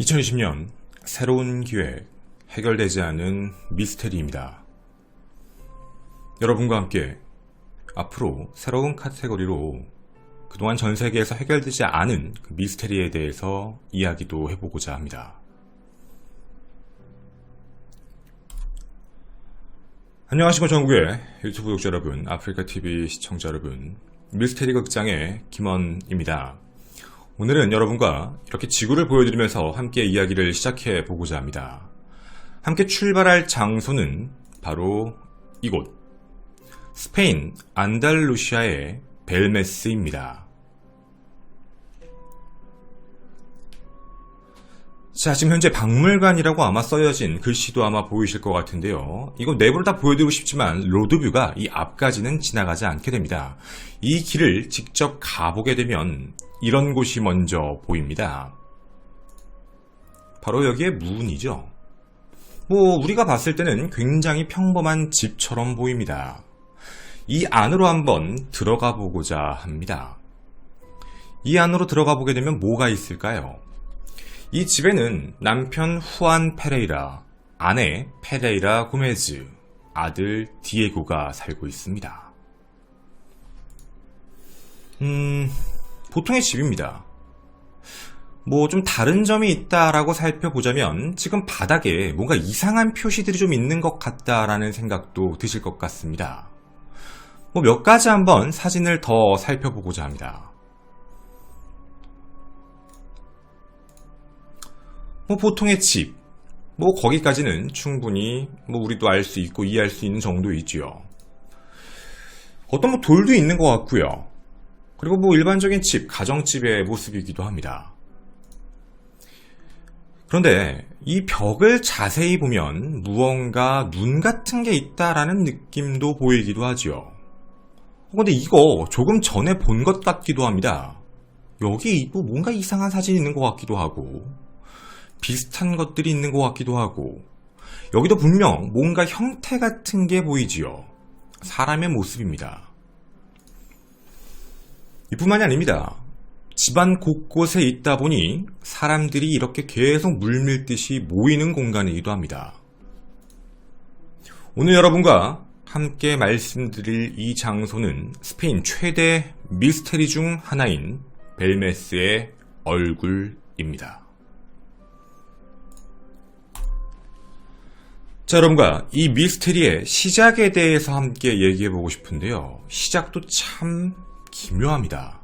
2020년 새로운 기획, 해결되지 않은 미스테리입니다. 여러분과 함께 앞으로 새로운 카테고리로 그동안 전 세계에서 해결되지 않은 그 미스테리에 대해서 이야기도 해보고자 합니다. 안녕하십니까, 전국의 유튜브 구독자 여러분, 아프리카TV 시청자 여러분, 미스테리 극장의 김원입니다. 오늘은 여러분과 이렇게 지구를 보여드리면서 함께 이야기를 시작해 보고자 합니다. 함께 출발할 장소는 바로 이곳, 스페인 안달루시아의 벨메스입니다. 자, 지금 현재 박물관이라고 아마 써여진 글씨도 아마 보이실 것 같은데요. 이거 내부를 다 보여드리고 싶지만 로드뷰가 이 앞까지는 지나가지 않게 됩니다. 이 길을 직접 가보게 되면 이런 곳이 먼저 보입니다. 바로 여기에 문이죠. 우리가 봤을 때는 굉장히 평범한 집처럼 보입니다. 이 안으로 한번 들어가 보고자 합니다. 이 안으로 들어가 보게 되면 뭐가 있을까요? 이 집에는 남편 후안 페레이라, 아내 페레이라 고메즈, 아들 디에고가 살고 있습니다. 보통의 집입니다. 좀 다른 점이 있다라고 살펴보자면 지금 바닥에 뭔가 이상한 표시들이 좀 있는 것 같다라는 생각도 드실 것 같습니다. 몇 가지 한번 사진을 더 살펴보고자 합니다. 보통의 집, 거기까지는 충분히 우리도 알 수 있고 이해할 수 있는 정도이지요. 어떤 돌도 있는 것 같고요. 그리고 일반적인 집, 가정집의 모습이기도 합니다. 그런데 이 벽을 자세히 보면 무언가 눈 같은 게 있다라는 느낌도 보이기도 하죠. 근데 이거 조금 전에 본 것 같기도 합니다. 여기 뭔가 이상한 사진이 있는 것 같기도 하고 비슷한 것들이 있는 것 같기도 하고 여기도 분명 뭔가 형태 같은 게 보이지요. 사람의 모습입니다. 이뿐만이 아닙니다. 집안 곳곳에 있다 보니 사람들이 이렇게 계속 물밀듯이 모이는 공간이기도 합니다. 오늘 여러분과 함께 말씀드릴 이 장소는 스페인 최대 미스테리 중 하나인 벨메스의 얼굴입니다. 자, 여러분과 이 미스테리의 시작에 대해서 함께 얘기해보고 싶은데요. 시작도 참 기묘합니다.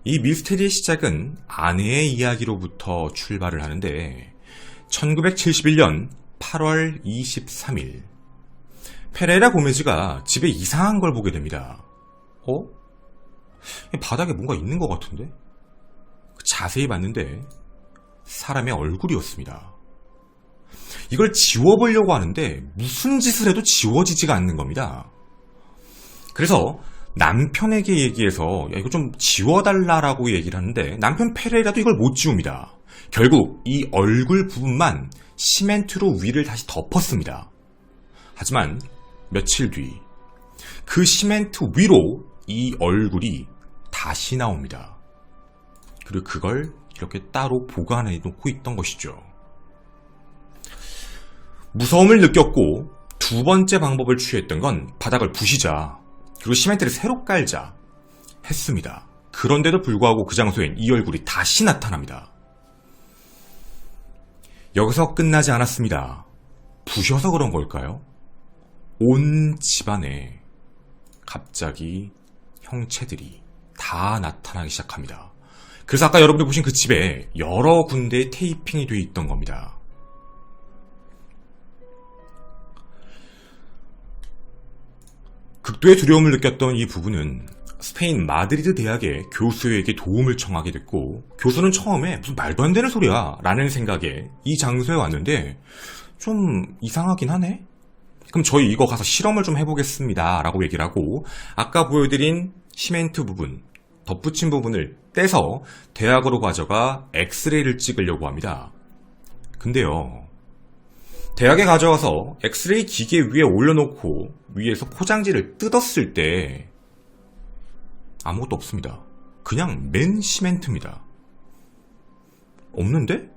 이 미스테리의 시작은 아내의 이야기로부터 출발을 하는데 1971년 8월 23일 페레라 고메즈가 집에 이상한 걸 보게 됩니다. 바닥에 뭔가 있는 것 같은데? 자세히 봤는데 사람의 얼굴이었습니다. 이걸 지워보려고 하는데 무슨 짓을 해도 지워지지가 않는 겁니다. 그래서 남편에게 얘기해서 이거 좀 지워달라고 얘기를 하는데 남편 페레이라도 이걸 못 지웁니다. 결국 이 얼굴 부분만 시멘트로 위를 다시 덮었습니다. 하지만 며칠 뒤 그 시멘트 위로 이 얼굴이 다시 나옵니다. 그리고 그걸 이렇게 따로 보관해 놓고 있던 것이죠. 무서움을 느꼈고 두 번째 방법을 취했던 건 바닥을 부시자, 그리고 시멘트를 새로 깔자 했습니다. 그런데도 불구하고 그 장소엔 이 얼굴이 다시 나타납니다. 여기서 끝나지 않았습니다. 부셔서 그런 걸까요? 온 집안에 갑자기 형체들이 다 나타나기 시작합니다. 그래서 아까 여러분들 보신 그 집에 여러 군데에 테이핑이 되어 있던 겁니다. 극도의 두려움을 느꼈던 이 부부는 스페인 마드리드 대학의 교수에게 도움을 청하게 됐고, 교수는 처음에 무슨 말도 안 되는 소리야 라는 생각에 이 장소에 왔는데 좀 이상하긴 하네? 그럼 저희 이거 가서 실험을 좀 해보겠습니다 라고 얘기를 하고 아까 보여드린 시멘트 부분, 덧붙인 부분을 떼서 대학으로 가져가 엑스레이를 찍으려고 합니다. 근데요, 대학에 가져와서 엑스레이 기계 위에 올려놓고 위에서 포장지를 뜯었을 때 아무것도 없습니다. 그냥 맨 시멘트입니다. 없는데?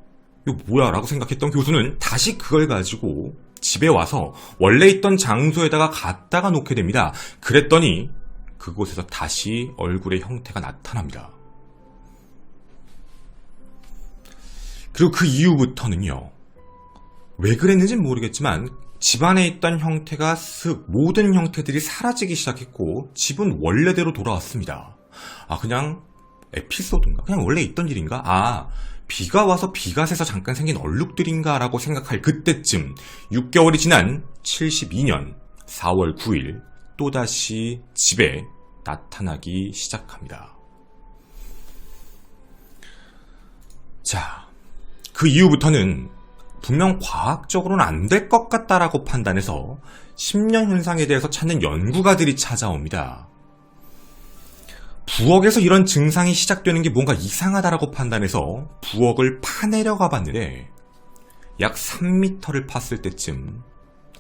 이거 뭐야? 라고 생각했던 교수는 다시 그걸 가지고 집에 와서 원래 있던 장소에다가 갖다가 놓게 됩니다. 그랬더니 그곳에서 다시 얼굴의 형태가 나타납니다. 그리고 그 이후부터는요, 왜 그랬는지는 모르겠지만 집안에 있던 형태가 모든 형태들이 사라지기 시작했고 집은 원래대로 돌아왔습니다. 그냥 에피소드인가? 그냥 원래 있던 일인가? 비가 와서 비가 새서 잠깐 생긴 얼룩들인가? 라고 생각할 그때쯤 6개월이 지난 72년 4월 9일 또다시 집에 나타나기 시작합니다. 자, 그 이후부터는 분명 과학적으로는 안 될 것 같다라고 판단해서 10년 현상에 대해서 찾는 연구가들이 찾아옵니다. 부엌에서 이런 증상이 시작되는 게 뭔가 이상하다라고 판단해서 부엌을 파내려가 봤는데 약 3m를 팠을 때쯤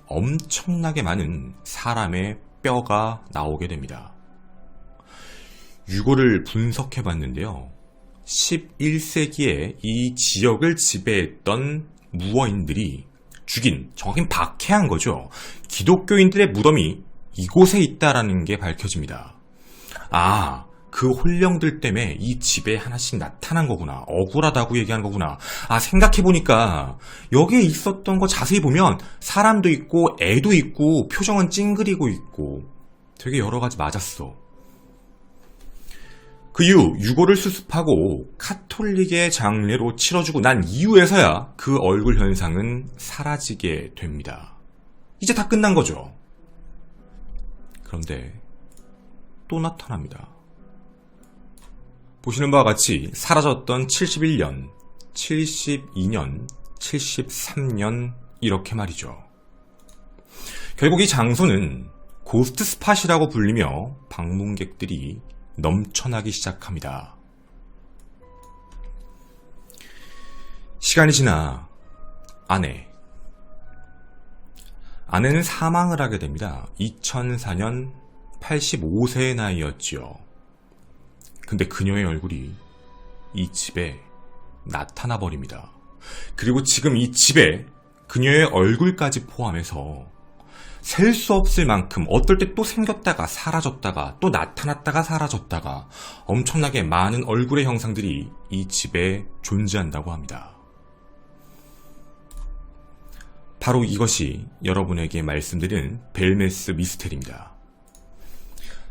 엄청나게 많은 사람의 뼈가 나오게 됩니다. 유골을 분석해 봤는데요. 11세기에 이 지역을 지배했던 무어인들이 죽인, 정확히 박해한 거죠. 기독교인들의 무덤이 이곳에 있다라는 게 밝혀집니다. 그 혼령들 때문에 이 집에 하나씩 나타난 거구나. 억울하다고 얘기하는 거구나. 생각해보니까 여기에 있었던 거 자세히 보면 사람도 있고 애도 있고 표정은 찡그리고 있고 되게 여러 가지 맞았어. 그 이후 유골을 수습하고 카톨릭의 장례로 치러주고 난 이후에서야 그 얼굴 현상은 사라지게 됩니다. 이제 다 끝난 거죠. 그런데 또 나타납니다. 보시는 바와 같이 사라졌던 71년, 72년, 73년 이렇게 말이죠. 결국 이 장소는 고스트 스팟이라고 불리며 방문객들이 넘쳐나기 시작합니다. 시간이 지나 아내는 사망을 하게 됩니다. 2004년 85세의 나이였지요. 근데 그녀의 얼굴이 이 집에 나타나 버립니다. 그리고 지금 이 집에 그녀의 얼굴까지 포함해서 셀 수 없을 만큼 어떨 때 또 생겼다가 사라졌다가 또 나타났다가 사라졌다가 엄청나게 많은 얼굴의 형상들이 이 집에 존재한다고 합니다. 바로 이것이 여러분에게 말씀드린 벨메스 미스테리입니다.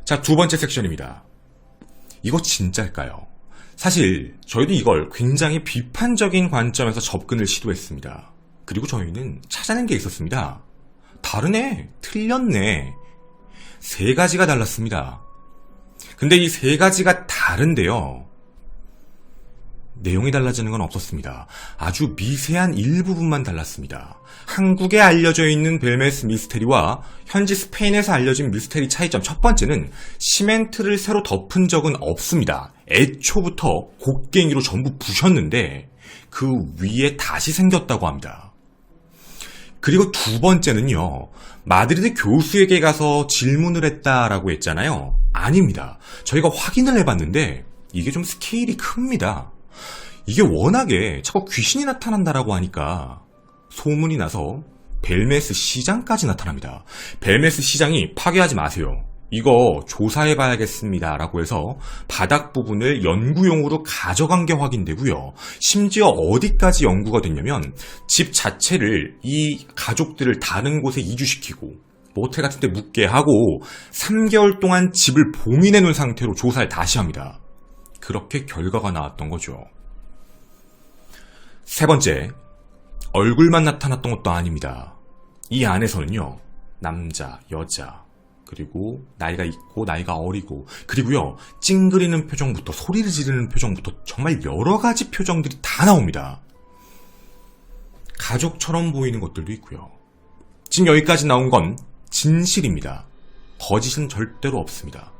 자, 두 번째 섹션입니다. 이거 진짜일까요? 사실 저희도 이걸 굉장히 비판적인 관점에서 접근을 시도했습니다. 그리고 저희는 찾아낸 게 있었습니다. 다르네, 틀렸네. 세 가지가 달랐습니다. 근데 이 세 가지가 다른데요, 내용이 달라지는 건 없었습니다. 아주 미세한 일부분만 달랐습니다. 한국에 알려져 있는 벨메스 미스테리와 현지 스페인에서 알려진 미스테리 차이점 첫 번째는 시멘트를 새로 덮은 적은 없습니다. 애초부터 곡괭이로 전부 부셨는데 그 위에 다시 생겼다고 합니다. 그리고 두 번째는요, 마드리드 교수에게 가서 질문을 했다라고 했잖아요. 아닙니다. 저희가 확인을 해봤는데 이게 좀 스케일이 큽니다. 이게 워낙에 자꾸 귀신이 나타난다라고 하니까 소문이 나서 벨메스 시장까지 나타납니다. 벨메스 시장이 파괴하지 마세요, 이거 조사해봐야겠습니다 라고 해서 바닥 부분을 연구용으로 가져간 게 확인되고요. 심지어 어디까지 연구가 됐냐면 집 자체를 이 가족들을 다른 곳에 이주시키고 모텔 같은 데 묵게 하고 3개월 동안 집을 봉인해 놓은 상태로 조사를 다시 합니다. 그렇게 결과가 나왔던 거죠. 세 번째, 얼굴만 나타났던 것도 아닙니다. 이 안에서는요, 남자, 여자, 그리고 나이가 있고 나이가 어리고, 그리고요, 찡그리는 표정부터 소리를 지르는 표정부터 정말 여러 가지 표정들이 다 나옵니다. 가족처럼 보이는 것들도 있고요. 지금 여기까지 나온 건 진실입니다. 거짓은 절대로 없습니다.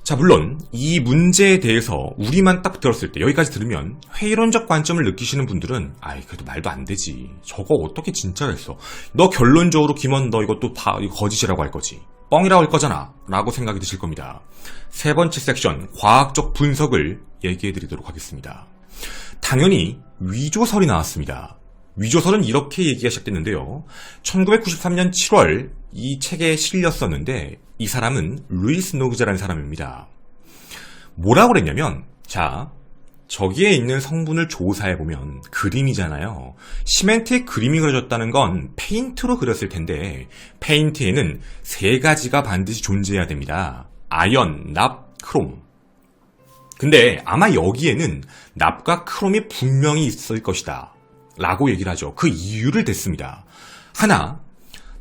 자, 물론 이 문제에 대해서 우리만 딱 들었을 때, 여기까지 들으면 회의론적 관점을 느끼시는 분들은 그래도 말도 안 되지, 저거 어떻게 진짜겠어, 너 결론적으로 김원 너 이것도 다 거짓이라고 할 거지, 뻥이라고 할 거잖아 라고 생각이 드실 겁니다. 세 번째 섹션, 과학적 분석을 얘기해 드리도록 하겠습니다. 당연히 위조설이 나왔습니다. 위조설은 이렇게 얘기가 시작됐는데요. 1993년 7월 이 책에 실렸었는데 이 사람은 루이스 노그자라는 사람입니다. 뭐라고 그랬냐면, 자, 저기에 있는 성분을 조사해보면 그림이잖아요. 시멘트에 그림이 그려졌다는 건 페인트로 그렸을 텐데 페인트에는 세 가지가 반드시 존재해야 됩니다. 아연, 납, 크롬. 근데 아마 여기에는 납과 크롬이 분명히 있을 것이다 라고 얘기를 하죠. 그 이유를 댔습니다. 하나,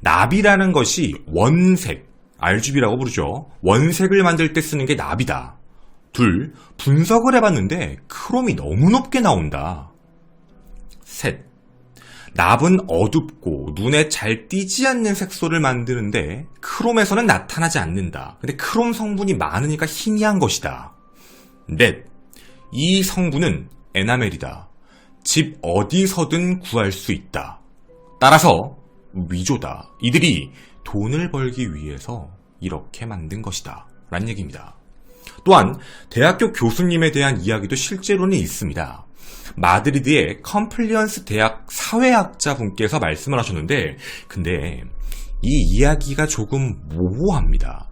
납이라는 것이 원색, RGB라고 부르죠. 원색을 만들 때 쓰는 게 납이다. 둘, 분석을 해봤는데 크롬이 너무 높게 나온다. 셋, 납은 어둡고 눈에 잘 띄지 않는 색소를 만드는데 크롬에서는 나타나지 않는다. 근데 크롬 성분이 많으니까 희미한 것이다. 넷, 이 성분은 에나멜이다. 집 어디서든 구할 수 있다. 따라서 위조다. 이들이 돈을 벌기 위해서 이렇게 만든 것이다 라는 얘기입니다. 또한 대학교 교수님에 대한 이야기도 실제로는 있습니다. 마드리드의 컴플리언스 대학 사회학자 분께서 말씀을 하셨는데, 근데 이 이야기가 조금 모호합니다.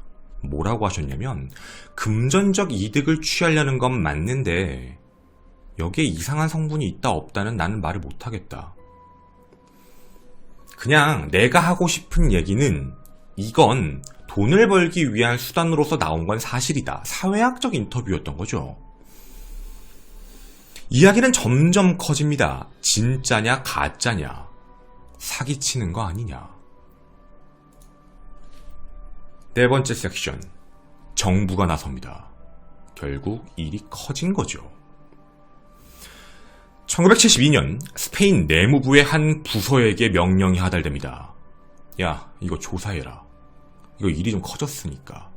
뭐라고 하셨냐면, 금전적 이득을 취하려는 건 맞는데 여기에 이상한 성분이 있다 없다는 나는 말을 못하겠다. 그냥 내가 하고 싶은 얘기는 이건 돈을 벌기 위한 수단으로서 나온 건 사실이다. 사회학적 인터뷰였던 거죠. 이야기는 점점 커집니다. 진짜냐 가짜냐, 사기치는 거 아니냐. 네 번째 섹션, 정부가 나섭니다. 결국 일이 커진 거죠. 1972년 스페인 내무부의 한 부서에게 명령이 하달됩니다. 야, 이거 조사해라. 이거 일이 좀 커졌으니까.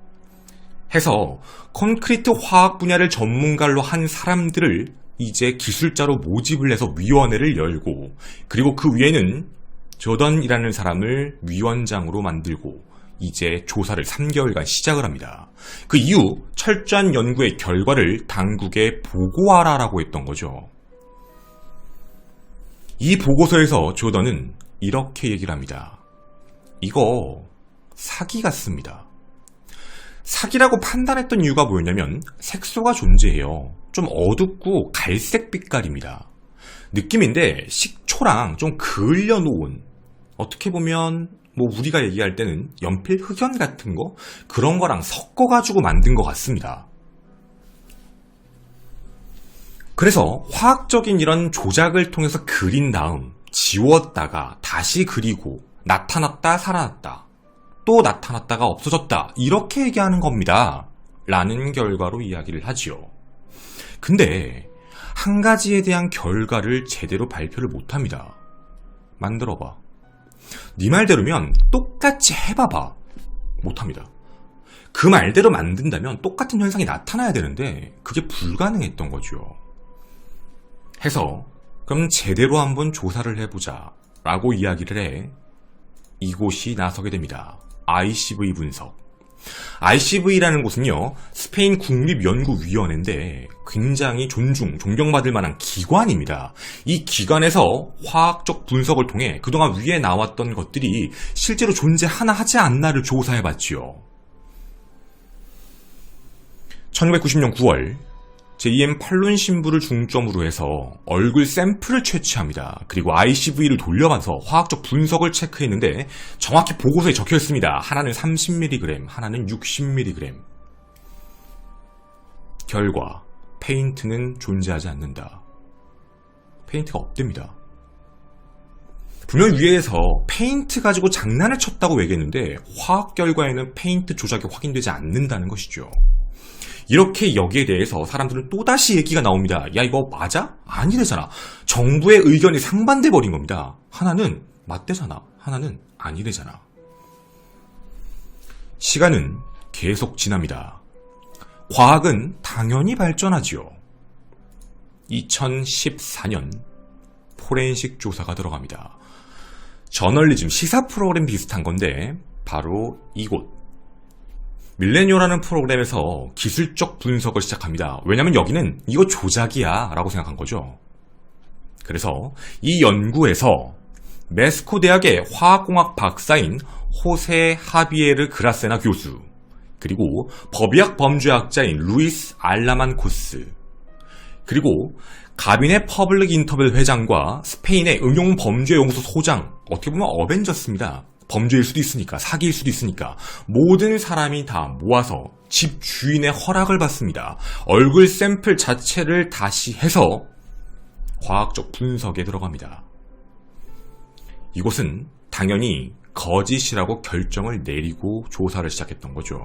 해서 콘크리트 화학 분야를 전문가로 한 사람들을 이제 기술자로 모집을 해서 위원회를 열고, 그리고 그 위에는 조던이라는 사람을 위원장으로 만들고 이제 조사를 3개월간 시작을 합니다. 그 이후 철저한 연구의 결과를 당국에 보고하라라고 했던 거죠. 이 보고서에서 조던은 이렇게 얘기를 합니다. 이거 사기 같습니다. 사기라고 판단했던 이유가 뭐였냐면 색소가 존재해요. 좀 어둡고 갈색 빛깔입니다. 느낌인데 식초랑 좀 그을려 놓은, 어떻게 보면 뭐 우리가 얘기할 때는 연필 흑연 같은 거, 그런 거랑 섞어가지고 만든 것 같습니다. 그래서 화학적인 이런 조작을 통해서 그린 다음 지웠다가 다시 그리고 나타났다 살아났다, 또 나타났다가 없어졌다, 이렇게 얘기하는 겁니다 라는 결과로 이야기를 하지요. 근데 한 가지에 대한 결과를 제대로 발표를 못합니다. 만들어봐. 네 말대로면 똑같이 해봐봐. 못합니다. 그 말대로 만든다면 똑같은 현상이 나타나야 되는데 그게 불가능했던 거죠. 해서 그럼 제대로 한번 조사를 해보자 라고 이야기를 해 이곳이 나서게 됩니다. ICV 분석. ICV라는 곳은요, 스페인 국립연구위원회인데 굉장히 존경받을 만한 기관입니다. 이 기관에서 화학적 분석을 통해 그동안 위에 나왔던 것들이 실제로 존재하나 하지 않나를 조사해봤지요. 1990년 9월 제2의 판론 신부를 중점으로 해서 얼굴 샘플을 채취합니다. 그리고 ICV를 돌려봐서 화학적 분석을 체크했는데 정확히 보고서에 적혀 있습니다. 하나는 30mg, 하나는 60mg. 결과, 페인트는 존재하지 않는다. 페인트가 없답니다. 분명히 위에서 페인트 가지고 장난을 쳤다고 얘기했는데 화학 결과에는 페인트 조작이 확인되지 않는다는 것이죠. 이렇게 여기에 대해서 사람들은 또다시 얘기가 나옵니다. 야, 이거 맞아? 아니래잖아. 정부의 의견이 상반돼 버린 겁니다. 하나는 맞대잖아, 하나는 아니래잖아. 시간은 계속 지납니다. 과학은 당연히 발전하지요. 2014년 포렌식 조사가 들어갑니다. 저널리즘, 시사 프로그램 비슷한 건데 바로 이곳. 밀레니오라는 프로그램에서 기술적 분석을 시작합니다. 왜냐면 여기는 이거 조작이야 라고 생각한 거죠. 그래서 이 연구에서 메스코 대학의 화학공학 박사인 호세 하비에르 그라세나 교수, 그리고 법의학 범죄학자인 루이스 알라만 코스, 그리고 가비네 퍼블릭 인터벌 회장과 스페인의 응용범죄연구소 소장, 어떻게 보면 어벤져스입니다. 범죄일 수도 있으니까, 사기일 수도 있으니까 모든 사람이 다 모아서 집 주인의 허락을 받습니다. 얼굴 샘플 자체를 다시 해서 과학적 분석에 들어갑니다. 이곳은 당연히 거짓이라고 결정을 내리고 조사를 시작했던 거죠.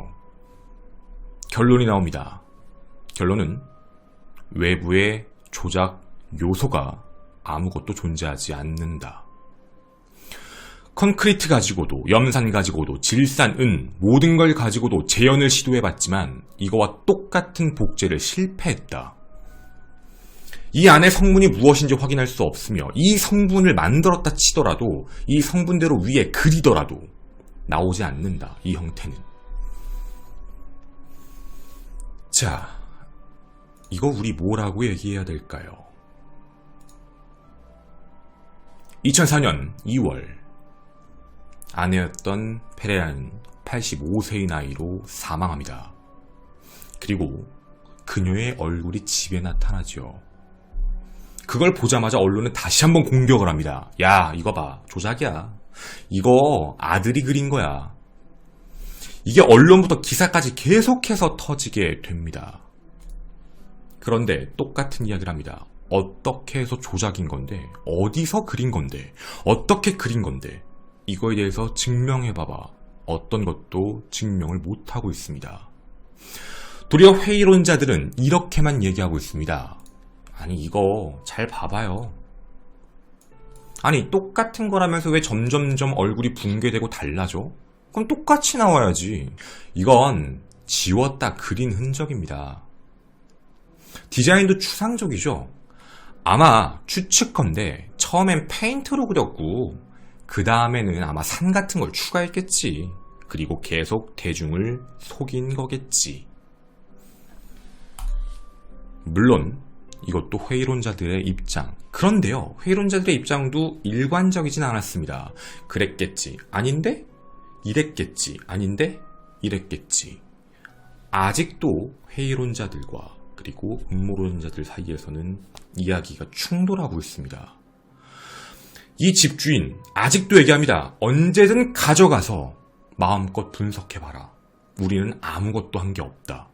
결론이 나옵니다. 결론은 외부의 조작 요소가 아무것도 존재하지 않는다. 콘크리트 가지고도, 염산 가지고도, 질산, 은, 모든 걸 가지고도 재현을 시도해봤지만 이거와 똑같은 복제를 실패했다. 이 안에 성분이 무엇인지 확인할 수 없으며 이 성분을 만들었다 치더라도 이 성분대로 위에 그리더라도 나오지 않는다. 이 형태는. 자, 이거 우리 뭐라고 얘기해야 될까요? 2004년 2월 아내였던 페레라는 85세의 나이로 사망합니다. 그리고 그녀의 얼굴이 집에 나타나죠. 그걸 보자마자 언론은 다시 한번 공격을 합니다. 야, 이거 봐. 조작이야. 이거 아들이 그린 거야. 이게 언론부터 기사까지 계속해서 터지게 됩니다. 그런데 똑같은 이야기를 합니다. 어떻게 해서 조작인 건데, 어디서 그린 건데, 어떻게 그린 건데, 이거에 대해서 증명해봐봐. 어떤 것도 증명을 못하고 있습니다. 도리어 회의론자들은 이렇게만 얘기하고 있습니다. 아니, 이거 잘 봐봐요. 아니, 똑같은 거라면서 왜 점점점 얼굴이 붕괴되고 달라져? 그럼 똑같이 나와야지. 이건 지웠다 그린 흔적입니다. 디자인도 추상적이죠. 아마 추측컨대 처음엔 페인트로 그렸고 그 다음에는 아마 산 같은 걸 추가했겠지. 그리고 계속 대중을 속인 거겠지. 물론 이것도 회의론자들의 입장. 그런데요, 회의론자들의 입장도 일관적이진 않았습니다. 그랬겠지. 아닌데? 이랬겠지. 아닌데? 이랬겠지. 아직도 회의론자들과 그리고 음모론자들 사이에서는 이야기가 충돌하고 있습니다. 이 집주인 아직도 얘기합니다. 언제든 가져가서 마음껏 분석해봐라. 우리는 아무것도 한 게 없다.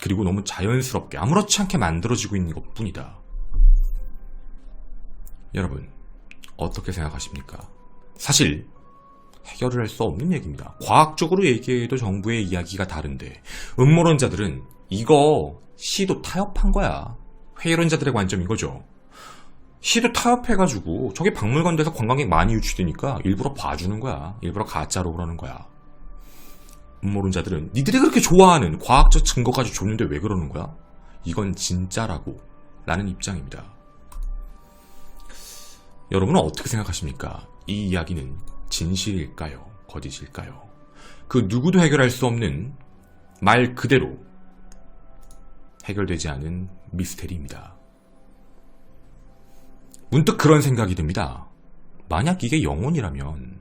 그리고 너무 자연스럽게 아무렇지 않게 만들어지고 있는 것뿐이다. 여러분, 어떻게 생각하십니까? 사실 해결을 할 수 없는 얘기입니다. 과학적으로 얘기해도 정부의 이야기가 다른데 음모론자들은 이거 시도 타협한 거야. 회의론자들의 관점인 거죠. 시도 타협해가지고 저기 박물관 돼서 관광객 많이 유치되니까 일부러 봐주는 거야. 일부러 가짜로 그러는 거야. 음모론자들은 니들이 그렇게 좋아하는 과학적 증거까지 줬는데 왜 그러는 거야? 이건 진짜라고 라는 입장입니다. 여러분은 어떻게 생각하십니까? 이 이야기는 진실일까요? 거짓일까요? 그 누구도 해결할 수 없는 말 그대로 해결되지 않은 미스테리입니다. 문득 그런 생각이 듭니다. 만약 이게 영혼이라면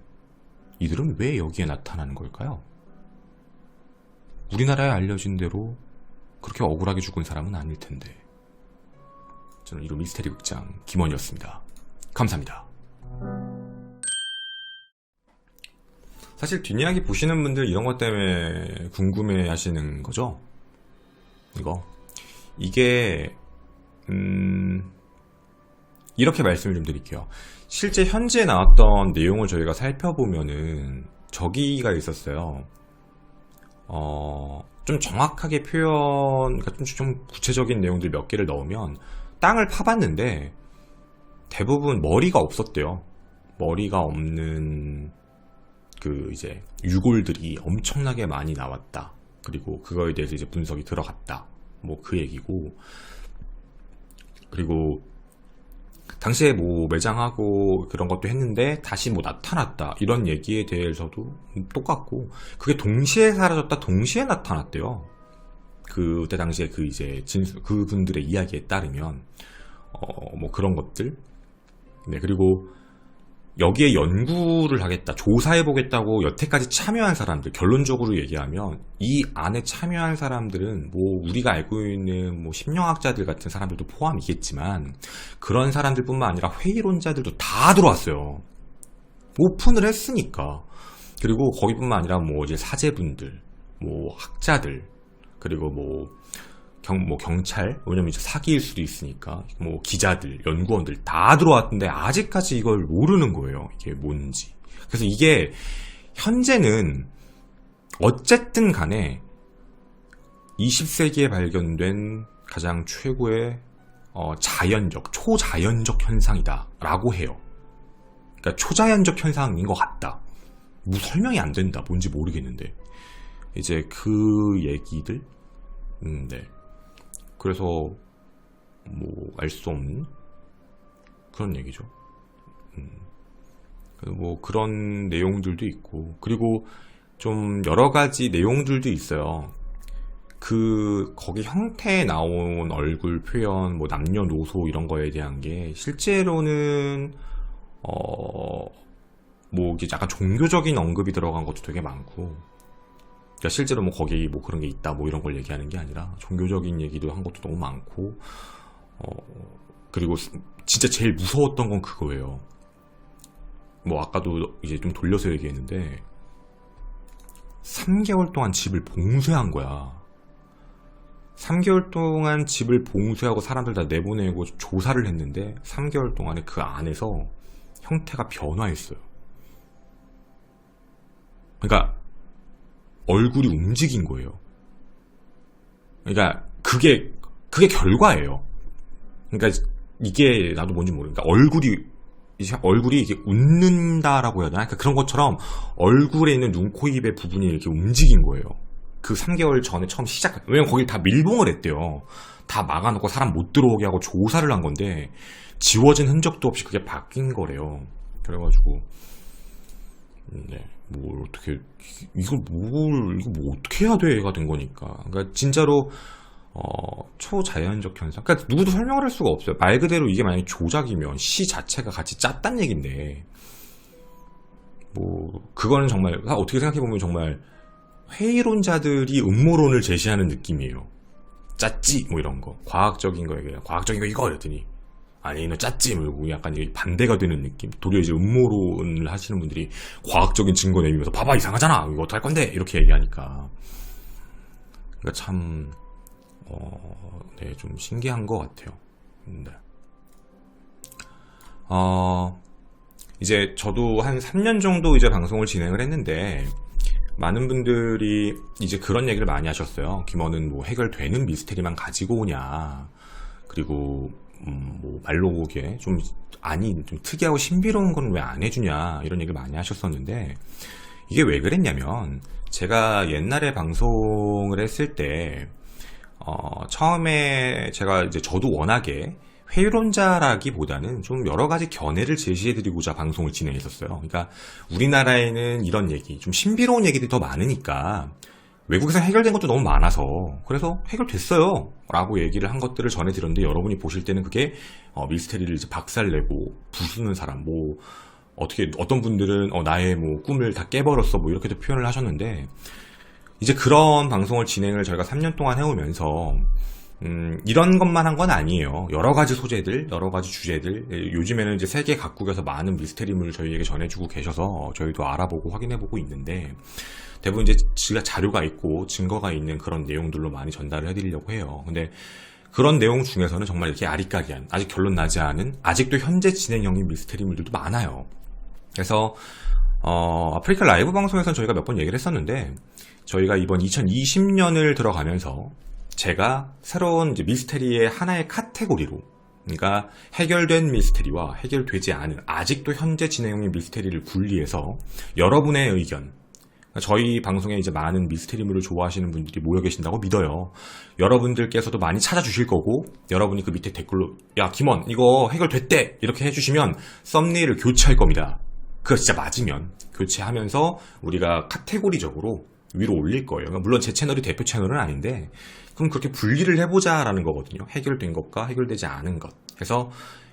이들은 왜 여기에 나타나는 걸까요? 우리나라에 알려진 대로 그렇게 억울하게 죽은 사람은 아닐 텐데. 저는 이런 미스테리 극장 김원이었습니다. 감사합니다. 사실 뒷이야기 보시는 분들 이런 것 때문에 궁금해 하시는 거죠? 이게 이렇게 말씀을 좀 드릴게요. 실제 현지에 나왔던 내용을 저희가 살펴보면은 저기가 있었어요. 좀 정확하게 그러니까 좀 구체적인 내용들 몇 개를 넣으면 땅을 파봤는데 대부분 머리가 없었대요. 머리가 없는 이제 유골들이 엄청나게 많이 나왔다. 그리고 그거에 대해서 이제 분석이 들어갔다. 뭐 그 얘기고. 그리고 당시에 뭐 매장하고 그런 것도 했는데 다시 뭐 나타났다 이런 얘기에 대해서도 똑같고, 그게 동시에 사라졌다 동시에 나타났대요. 그때 당시에 그 이제 그분들의 이야기에 따르면 뭐 그런 것들. 네, 그리고 여기에 연구를 하겠다, 조사해보겠다고 여태까지 참여한 사람들, 결론적으로 얘기하면 이 안에 참여한 사람들은 뭐 우리가 알고 있는 뭐 심리학자들 같은 사람들도 포함이겠지만 그런 사람들뿐만 아니라 회의론자들도 다 들어왔어요. 오픈을 했으니까. 그리고 거기뿐만 아니라 뭐 이제 사제분들, 뭐 학자들, 그리고 뭐 경찰, 왜냐면 이제 사기일 수도 있으니까, 뭐 기자들, 연구원들 다 들어왔는데 아직까지 이걸 모르는 거예요. 이게 뭔지. 그래서 이게 현재는 어쨌든 간에 20세기에 발견된 가장 최고의 초자연적 현상이다 라고 해요. 그러니까 초자연적 현상인 것 같다. 뭐 설명이 안 된다. 뭔지 모르겠는데. 이제 그 얘기들. 네. 그래서 뭐 알 수 없는 그런 얘기죠. 뭐 그런 내용들도 있고, 그리고 좀 여러 가지 내용들도 있어요. 거기 형태에 나온 얼굴 표현, 뭐 남녀노소 이런 거에 대한 게 실제로는 뭐 이게 약간 종교적인 언급이 들어간 것도 되게 많고, 그러니까 실제로 뭐 거기 뭐 그런 게 있다 뭐 이런 걸 얘기하는 게 아니라 종교적인 얘기도 한 것도 너무 많고, 그리고 진짜 제일 무서웠던 건 그거예요. 뭐 아까도 이제 좀 돌려서 얘기했는데 3개월 동안 집을 봉쇄한 거야. 3개월 동안 집을 봉쇄하고 사람들 다 내보내고 조사를 했는데 3개월 동안에 그 안에서 형태가 변화했어요. 그러니까 얼굴이 움직인 거예요. 그러니까 그게 결과예요. 그러니까 이게 나도 뭔지 모르니까 얼굴이 이렇게 웃는다라고 해야 되나? 그러니까 그런 것처럼 얼굴에 있는 눈, 코, 입의 부분이 이렇게 움직인 거예요. 그 3개월 전에 처음 왜냐면 거길 다 밀봉을 했대요. 다 막아놓고 사람 못 들어오게 하고 조사를 한 건데 지워진 흔적도 없이 그게 바뀐 거래요. 그래가지고 네, 뭘 어떻게 이거 뭐 어떻게 해야 돼가 된 거니까. 그러니까 진짜로 초자연적 현상. 그러니까 누구도 설명을 할 수가 없어요. 말 그대로 이게 만약에 조작이면 시 자체가 같이 짰단 얘긴데, 뭐 그거는 정말 어떻게 생각해 보면 정말 회의론자들이 음모론을 제시하는 느낌이에요. 짰지 뭐 이런 거, 과학적인 거 얘기해요. 과학적인 거 이거 이랬더니 아니 너 짰지 뭐 약간 이게 반대가 되는 느낌. 도리어 이제 음모론을 하시는 분들이 과학적인 증거 내밀면서 봐봐 이상하잖아 이거 어떡할 건데 이렇게 얘기하니까, 그러니까 참 네, 좀 신기한 것 같아요. 네. 이제 저도 한 3년 정도 이제 방송을 진행을 했는데 많은 분들이 이제 그런 얘기를 많이 하셨어요. 김원은 뭐 해결되는 미스테리만 가지고 오냐, 그리고 뭐 말로 보기에 좀 특이하고 신비로운 건 왜 안 해주냐 이런 얘기를 많이 하셨었는데, 이게 왜 그랬냐면 제가 옛날에 방송을 했을 때 처음에 제가 이제 저도 워낙에 회의론자라기보다는 좀 여러 가지 견해를 제시해드리고자 방송을 진행했었어요. 그러니까 우리나라에는 이런 얘기, 좀 신비로운 얘기들이 더 많으니까 외국에서 해결된 것도 너무 많아서 그래서 해결됐어요 라고 얘기를 한 것들을 전해드렸는데, 여러분이 보실 때는 그게 미스테리를 이제 박살내고 부수는 사람, 뭐 어떤 분들은 나의 뭐 꿈을 다 깨버렸어 뭐 이렇게도 표현을 하셨는데, 이제 그런 방송을 진행을 저희가 3년 동안 해오면서 이런 것만 한 건 아니에요. 여러 가지 소재들, 여러 가지 주제들, 요즘에는 이제 세계 각국에서 많은 미스테리물을 저희에게 전해주고 계셔서 저희도 알아보고 확인해보고 있는데, 대부분 이제 자료가 있고 증거가 있는 그런 내용들로 많이 전달을 해드리려고 해요. 근데 그런 내용 중에서는 정말 이렇게 아리까리한, 아직 결론 나지 않은, 아직도 현재 진행형인 미스테리물들도 많아요. 그래서 아프리카 라이브 방송에서는 저희가 몇 번 얘기를 했었는데, 저희가 이번 2020년을 들어가면서 제가 새로운 이제 미스테리의 하나의 카테고리로, 그러니까 해결된 미스테리와 해결되지 않은 아직도 현재 진행형의 미스테리를 분리해서 여러분의 의견, 저희 방송에 이제 많은 미스테리물을 좋아하시는 분들이 모여 계신다고 믿어요. 여러분들께서도 많이 찾아주실 거고, 여러분이 그 밑에 댓글로 야 김원 이거 해결됐대 이렇게 해주시면 썸네일을 교체할 겁니다. 그거 진짜 맞으면 교체하면서 우리가 카테고리적으로 위로 올릴 거예요. 물론 제 채널이 대표 채널은 아닌데 그럼 그렇게 분리를 해보자라는 거거든요. 해결된 것과 해결되지 않은 것. 그래서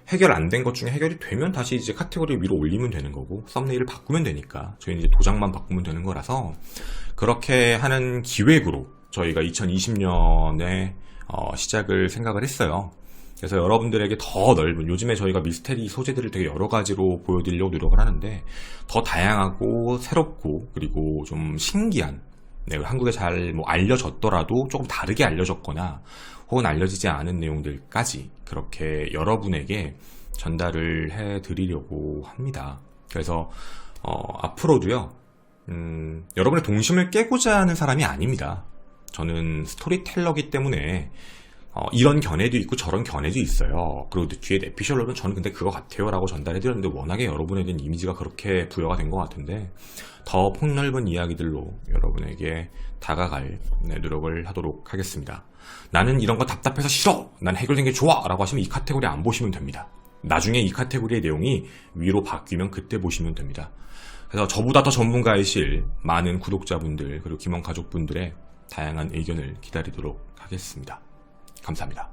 해결 안 된 것 중에 해결이 되면 다시 이제 카테고리 위로 올리면 되는 거고, 썸네일을 바꾸면 되니까 저희는 이제 도장만 바꾸면 되는 거라서 그렇게 하는 기획으로 저희가 2020년에 시작을 생각을 했어요. 그래서 여러분들에게 더 넓은, 요즘에 저희가 미스테리 소재들을 되게 여러 가지로 보여드리려고 노력을 하는데 더 다양하고 새롭고 그리고 좀 신기한, 한국에 잘 알려졌더라도 조금 다르게 알려졌거나 혹은 알려지지 않은 내용들까지 그렇게 여러분에게 전달을 해드리려고 합니다. 그래서 앞으로도요, 여러분의 동심을 깨고자 하는 사람이 아닙니다. 저는 스토리텔러기 때문에 이런 견해도 있고 저런 견해도 있어요. 그리고 뒤에 에피셜로는 저는 근데 그거 같아요 라고 전달해드렸는데 워낙에 여러분에 대한 이미지가 그렇게 부여가 된 것 같은데 더 폭넓은 이야기들로 여러분에게 다가갈 노력을 하도록 하겠습니다. 나는 이런 거 답답해서 싫어! 난 해결된 게 좋아! 라고 하시면 이 카테고리 안 보시면 됩니다. 나중에 이 카테고리의 내용이 위로 바뀌면 그때 보시면 됩니다. 그래서 저보다 더 전문가이실 많은 구독자분들 그리고 김원 가족분들의 다양한 의견을 기다리도록 하겠습니다. 감사합니다.